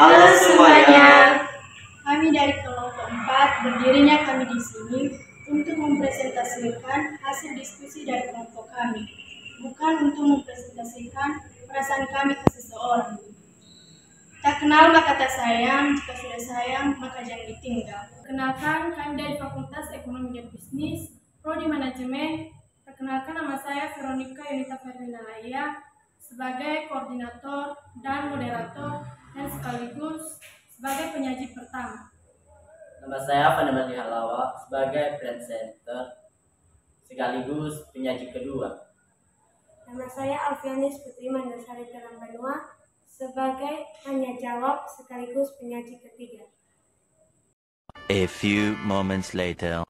Halo semuanya. Kami dari kelompok 4 berdirinya kami di sini untuk mempresentasikan hasil diskusi dari kelompok kami, bukan untuk mempresentasikan perasaan kami ke seseorang. Tak kenal maka tak sayang, jika sudah sayang maka jangan ditinggal. Kenalkan, kami dari Fakultas Ekonomi dan Bisnis, Prodi Manajemen. Perkenalkan, nama saya Veronica Yunita Ferdinalaya sebagai koordinator dan moderator dan sekaligus sebagai penyaji pertama. Nama saya Vanamadi Halawa sebagai presenter sekaligus penyaji kedua. Nama saya Alfianis Putri Mandasari Terangbanua sebagai tanya jawab sekaligus penyaji ketiga. A few moments later.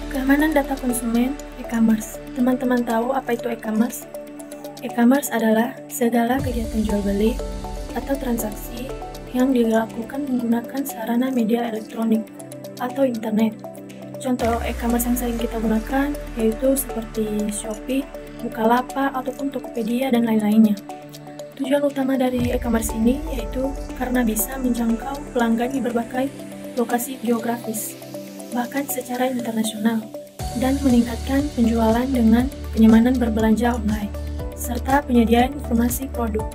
Keamanan data konsumen, e-commerce. Teman-teman tahu apa itu e-commerce? E-commerce adalah segala kegiatan jual beli atau transaksi yang dilakukan menggunakan sarana media elektronik atau internet. Contoh e-commerce yang sering kita gunakan yaitu seperti Shopee, Bukalapak, ataupun Tokopedia dan lain-lainnya. Tujuan utama dari e-commerce ini yaitu karena bisa menjangkau pelanggan di berbagai lokasi geografis, bahkan secara internasional, dan meningkatkan penjualan dengan kenyamanan berbelanja online, serta penyediaan informasi produk.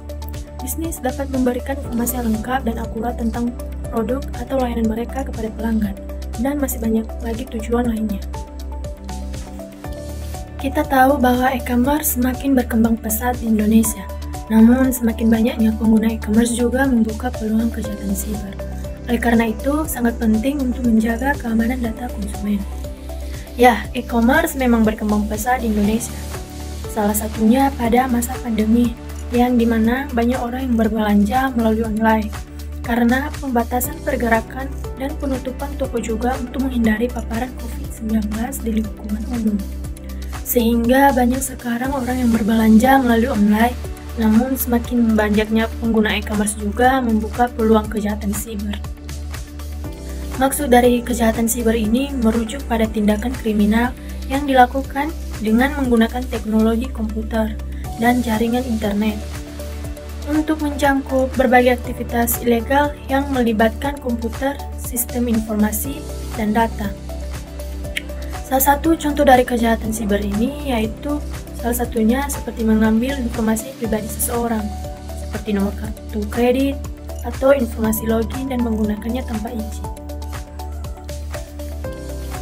Bisnis dapat memberikan informasi yang lengkap dan akurat tentang produk atau layanan mereka kepada pelanggan, dan masih banyak lagi tujuan lainnya. Kita tahu bahwa e-commerce semakin berkembang pesat di Indonesia. Namun, semakin banyaknya pengguna e-commerce juga membuka peluang kejahatan siber. Oleh karena itu, sangat penting untuk menjaga keamanan data konsumen. Ya, e-commerce memang berkembang pesat di Indonesia. Salah satunya pada masa pandemi, yang dimana banyak orang yang berbelanja melalui online. Karena pembatasan pergerakan dan penutupan toko juga untuk menghindari paparan COVID-19 di lingkungan umum. Sehingga banyak sekarang orang yang berbelanja melalui online. Namun semakin banyaknya pengguna e-commerce juga membuka peluang kejahatan siber. Maksud dari kejahatan siber ini merujuk pada tindakan kriminal yang dilakukan dengan menggunakan teknologi komputer dan jaringan internet untuk menjangkau berbagai aktivitas ilegal yang melibatkan komputer, sistem informasi, dan data. Salah satu contoh dari kejahatan siber ini yaitu salah satunya seperti mengambil informasi pribadi seseorang, seperti nomor kartu kredit atau informasi login dan menggunakannya tanpa izin.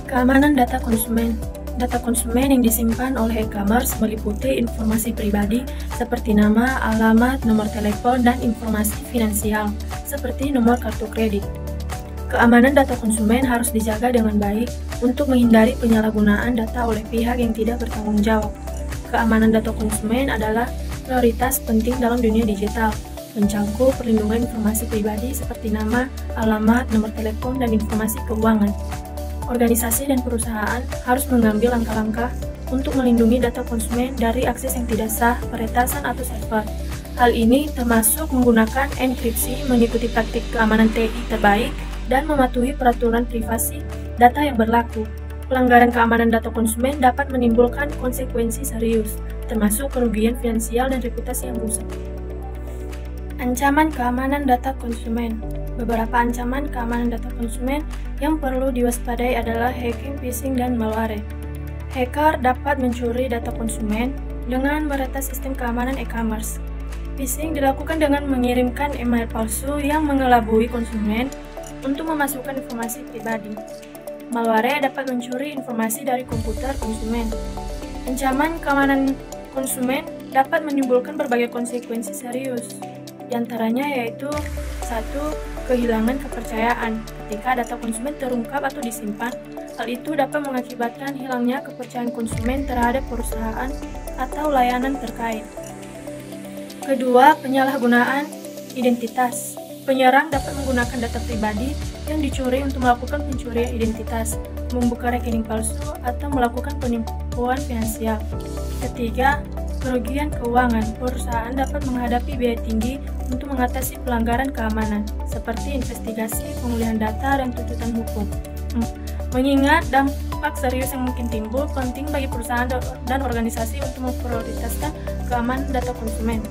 Keamanan data konsumen. Data konsumen yang disimpan oleh e-commerce meliputi informasi pribadi seperti nama, alamat, nomor telepon, dan informasi finansial seperti nomor kartu kredit. Keamanan data konsumen harus dijaga dengan baik untuk menghindari penyalahgunaan data oleh pihak yang tidak bertanggung jawab. Keamanan data konsumen adalah prioritas penting dalam dunia digital, mencakup perlindungan informasi pribadi seperti nama, alamat, nomor telepon, dan informasi keuangan. Organisasi dan perusahaan harus mengambil langkah-langkah untuk melindungi data konsumen dari akses yang tidak sah, peretasan, atau server. Hal ini termasuk menggunakan enkripsi, mengikuti praktik keamanan TI terbaik, dan mematuhi peraturan privasi data yang berlaku. Pelanggaran keamanan data konsumen dapat menimbulkan konsekuensi serius, termasuk kerugian finansial dan reputasi yang rusak. Ancaman keamanan data konsumen. Beberapa ancaman keamanan data konsumen yang perlu diwaspadai adalah hacking, phishing, dan malware. Hacker dapat mencuri data konsumen dengan meretas sistem keamanan e-commerce. Phishing dilakukan dengan mengirimkan email palsu yang mengelabui konsumen untuk memasukkan informasi pribadi. Malware dapat mencuri informasi dari komputer konsumen. Ancaman keamanan konsumen dapat menimbulkan berbagai konsekuensi serius. Di antaranya yaitu 1. Kehilangan kepercayaan. Ketika data konsumen terungkap atau disimpan, hal itu dapat mengakibatkan hilangnya kepercayaan konsumen terhadap perusahaan atau layanan terkait. Kedua, penyalahgunaan identitas. Penyerang dapat menggunakan data pribadi yang dicuri untuk melakukan pencurian identitas, membuka rekening palsu, atau melakukan penipuan finansial. Ketiga, kerugian keuangan. Perusahaan dapat menghadapi biaya tinggi untuk mengatasi pelanggaran keamanan, seperti investigasi, pemulihan data, dan tuntutan hukum. Mengingat dampak serius yang mungkin timbul, penting bagi perusahaan dan organisasi untuk memprioritaskan keamanan data konsumen.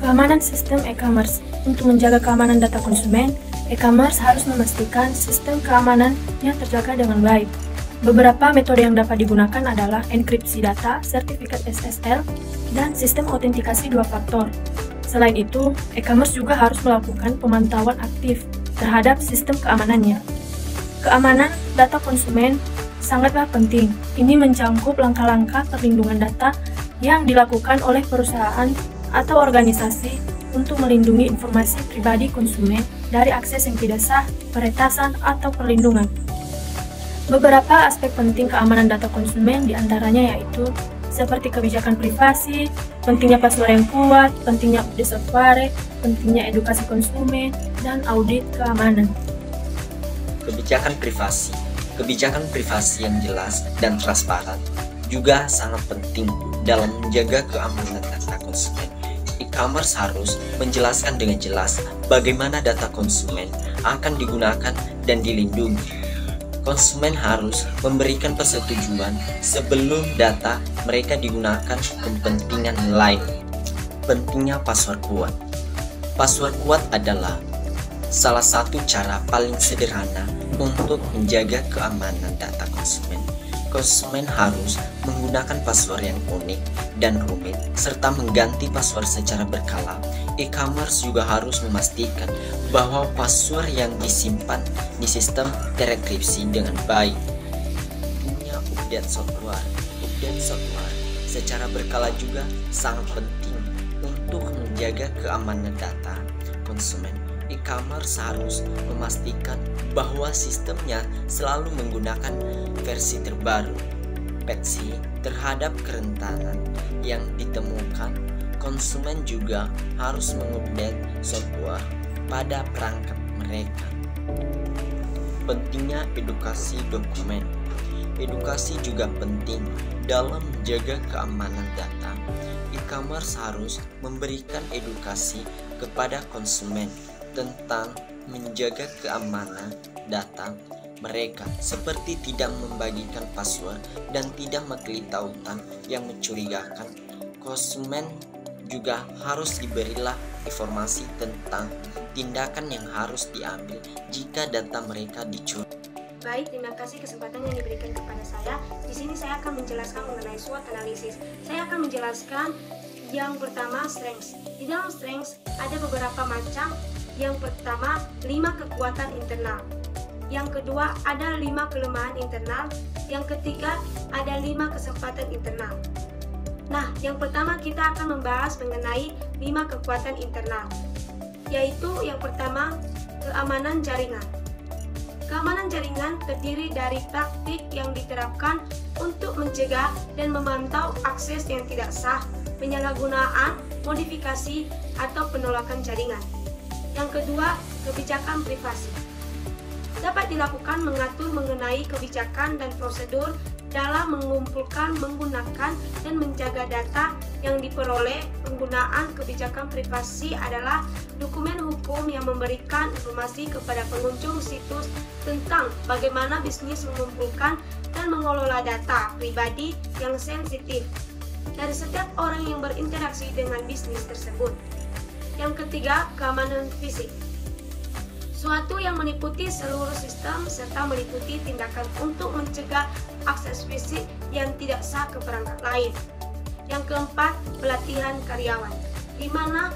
Keamanan sistem e-commerce. Untuk menjaga keamanan data konsumen, e-commerce harus memastikan sistem keamanannya terjaga dengan baik. Beberapa metode yang dapat digunakan adalah enkripsi data, sertifikat SSL, dan sistem autentikasi 2 faktor. Selain itu, e-commerce juga harus melakukan pemantauan aktif terhadap sistem keamanannya. Keamanan data konsumen sangatlah penting. Ini mencakup langkah-langkah perlindungan data yang dilakukan oleh perusahaan atau organisasi untuk melindungi informasi pribadi konsumen dari akses yang tidak sah, peretasan, atau perlindungan. Beberapa aspek penting keamanan data konsumen diantaranya yaitu seperti kebijakan privasi, pentingnya password yang kuat, pentingnya update software, pentingnya edukasi konsumen, dan audit keamanan. Kebijakan privasi. Kebijakan privasi yang jelas dan transparan juga sangat penting dalam menjaga keamanan data konsumen. E-commerce harus menjelaskan dengan jelas bagaimana data konsumen akan digunakan dan dilindungi. Konsumen harus memberikan persetujuan sebelum data mereka digunakan kepentingan lain. Pentingnya password kuat. Password kuat adalah salah satu cara paling sederhana untuk menjaga keamanan data konsumen. Konsumen harus menggunakan password yang unik dan rumit, serta mengganti password secara berkala. E-commerce juga harus memastikan bahwa password yang disimpan di sistem terenkripsi dengan baik. Punya update software. Update software secara berkala juga sangat penting untuk menjaga keamanan data konsumen. E-commerce harus memastikan bahwa sistemnya selalu menggunakan versi terbaru, patchy terhadap kerentanan yang ditemukan. Konsumen juga harus mengupdate software pada perangkat mereka. Pentingnya edukasi dokumen. Edukasi juga penting dalam menjaga keamanan data. E-commerce harus memberikan edukasi kepada konsumen tentang menjaga keamanan data mereka, seperti tidak membagikan password dan tidak mengklik tautan yang mencurigakan. Konsumen juga harus diberilah informasi tentang tindakan yang harus diambil jika data mereka dicuri. Baik, terima kasih kesempatan yang diberikan kepada saya. Di sini saya akan menjelaskan mengenai SWOT analisis. Saya akan menjelaskan yang pertama strengths. Di dalam strengths ada beberapa macam. Yang pertama, 5 kekuatan internal. Yang kedua, ada 5 kelemahan internal. Yang ketiga, ada 5 kesempatan internal. Nah, yang pertama kita akan membahas mengenai 5 kekuatan internal. Yaitu yang pertama, keamanan jaringan. Keamanan jaringan terdiri dari taktik yang diterapkan untuk mencegah dan memantau akses yang tidak sah, penyalahgunaan, modifikasi, atau penolakan jaringan. Yang kedua, kebijakan privasi. Dapat dilakukan mengatur mengenai kebijakan dan prosedur dalam mengumpulkan, menggunakan, dan menjaga data yang diperoleh. Penggunaan kebijakan privasi adalah dokumen hukum yang memberikan informasi kepada pengunjung situs tentang bagaimana bisnis mengumpulkan dan mengelola data pribadi yang sensitif dari setiap orang yang berinteraksi dengan bisnis tersebut. Yang ketiga, keamanan fisik. Suatu yang meliputi seluruh sistem serta meliputi tindakan untuk mencegah akses fisik yang tidak sah ke perangkat lain. Yang keempat, pelatihan karyawan, di mana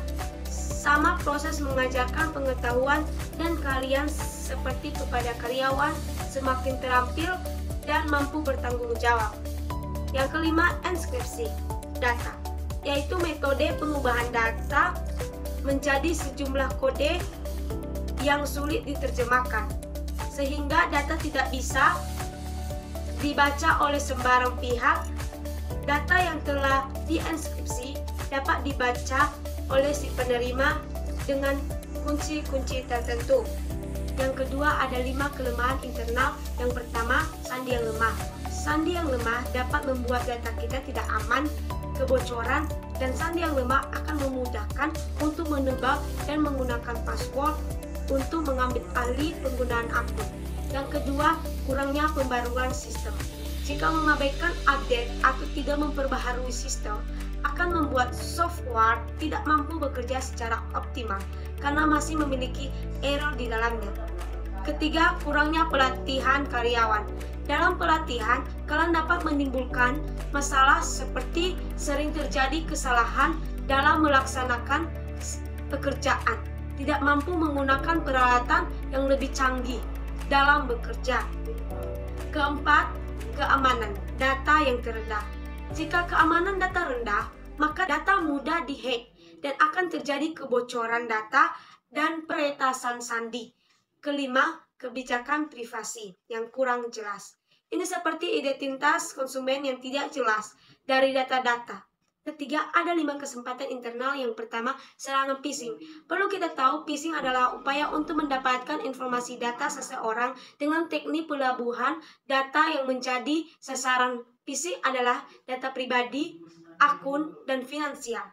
sama proses mengajarkan pengetahuan dan keahlian seperti kepada karyawan semakin terampil dan mampu bertanggung jawab. Yang kelima, enskripsi data, yaitu metode pengubahan data menjadi sejumlah kode yang sulit diterjemahkan, sehingga data tidak bisa dibaca oleh sembarang pihak. Data yang telah dienskripsi dapat dibaca oleh si penerima dengan kunci-kunci tertentu. Yang kedua, ada 5 kelemahan internal. Yang pertama, sandi yang lemah. Sandi yang lemah dapat membuat data kita tidak aman, kebocoran, dan sandi yang lemah akan memudahkan untuk menebak dan menggunakan password untuk mengambil alih penggunaan akun. Yang kedua, kurangnya pembaruan sistem. Jika mengabaikan update atau tidak memperbaharui sistem, akan akan membuat software tidak mampu bekerja secara optimal karena masih memiliki error di dalamnya. Ketiga, kurangnya pelatihan karyawan. Dalam pelatihan, kalian dapat menimbulkan masalah seperti sering terjadi kesalahan dalam melaksanakan pekerjaan, tidak mampu menggunakan peralatan yang lebih canggih dalam bekerja. Keempat, keamanan data yang terendah. Jika keamanan data rendah, maka data mudah dihack dan akan terjadi kebocoran data dan peretasan sandi. Kelima, kebijakan privasi yang kurang jelas. Ini seperti identitas konsumen yang tidak jelas dari data-data. Ketiga, ada 5 kesempatan internal. Yang pertama, serangan phishing. Perlu kita tahu, phishing adalah upaya untuk mendapatkan informasi data seseorang dengan teknik pelabuhan data yang menjadi sasaran. Phishing adalah data pribadi, akun, dan finansial.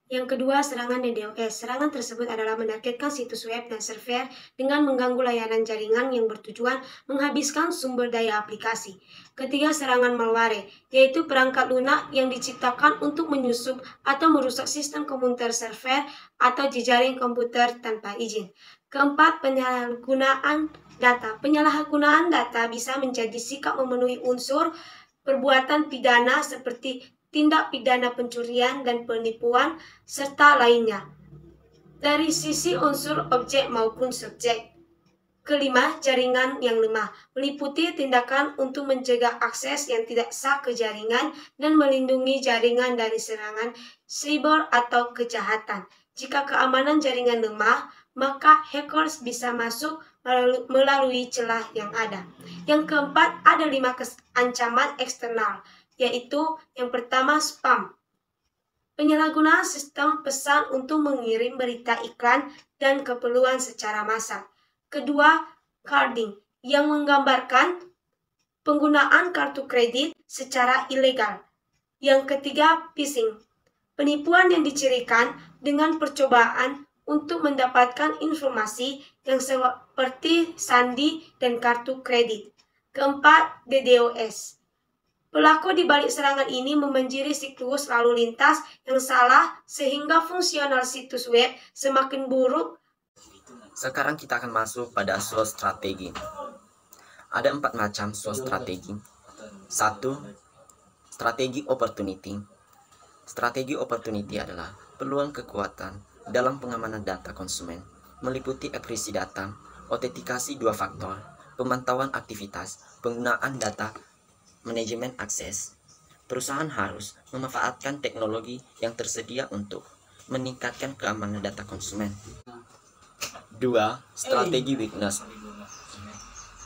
Yang kedua, serangan DDoS. Serangan tersebut adalah menargetkan situs web dan server dengan mengganggu layanan jaringan yang bertujuan menghabiskan sumber daya aplikasi. Ketiga, serangan malware, yaitu perangkat lunak yang diciptakan untuk menyusup atau merusak sistem komputer server atau jejaring komputer tanpa izin. Keempat, penyalahgunaan data. Penyalahgunaan data bisa menjadi sikap memenuhi unsur perbuatan pidana seperti tindak pidana pencurian dan penipuan, serta lainnya, dari sisi unsur objek maupun subjek. Kelima, jaringan yang lemah, meliputi tindakan untuk mencegah akses yang tidak sah ke jaringan dan melindungi jaringan dari serangan siber atau kejahatan. Jika keamanan jaringan lemah, maka hackers bisa masuk melalui celah yang ada. Yang keempat, ada 5 ancaman eksternal, yaitu yang pertama, spam. Penyalahgunaan sistem pesan untuk mengirim berita iklan dan keperluan secara massal. Kedua, carding, yang menggambarkan penggunaan kartu kredit secara ilegal. Yang ketiga, phishing, penipuan yang dicirikan dengan percobaan untuk mendapatkan informasi yang seperti sandi dan kartu kredit. Keempat, DDoS. Pelaku di balik serangan ini memanjiri siklus lalu lintas yang salah sehingga fungsional situs web semakin buruk. Sekarang kita akan masuk pada SWOT strategi. Ada 4 macam SWOT strategi. 1. Strategi opportunity. Strategi opportunity adalah peluang kekuatan dalam pengamanan data konsumen, meliputi akurasi data, autentikasi 2 faktor, pemantauan aktivitas, penggunaan data, manajemen akses. Perusahaan harus memanfaatkan teknologi yang tersedia untuk meningkatkan keamanan data konsumen. 2. Strategi weakness.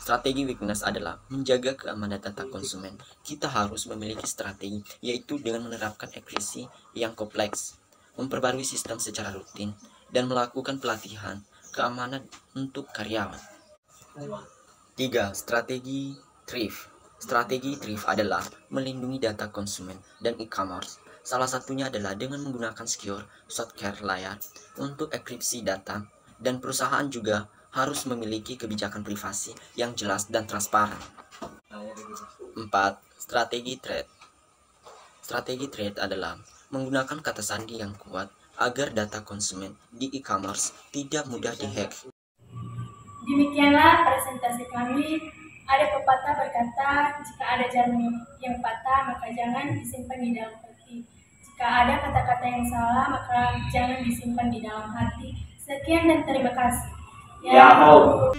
Strategi weakness adalah menjaga keamanan data konsumen. Kita harus memiliki strategi, yaitu dengan menerapkan akurasi yang kompleks, memperbarui sistem secara rutin, dan melakukan pelatihan keamanan untuk karyawan. 3. Strategi thrift. Strategi thrift adalah melindungi data konsumen dan e-commerce. Salah satunya adalah dengan menggunakan secure software layar untuk enkripsi data, dan perusahaan juga harus memiliki kebijakan privasi yang jelas dan transparan. 4. Strategi trade. Strategi trade adalah menggunakan kata sandi yang kuat agar data konsumen di e-commerce tidak mudah dihack. Demikianlah presentasi kami. Ada pepatah berkata, jika ada jarum yang patah, maka jangan disimpan di dalam peti. Jika ada kata-kata yang salah, maka jangan disimpan di dalam hati. Sekian dan terima kasih. Yahoo!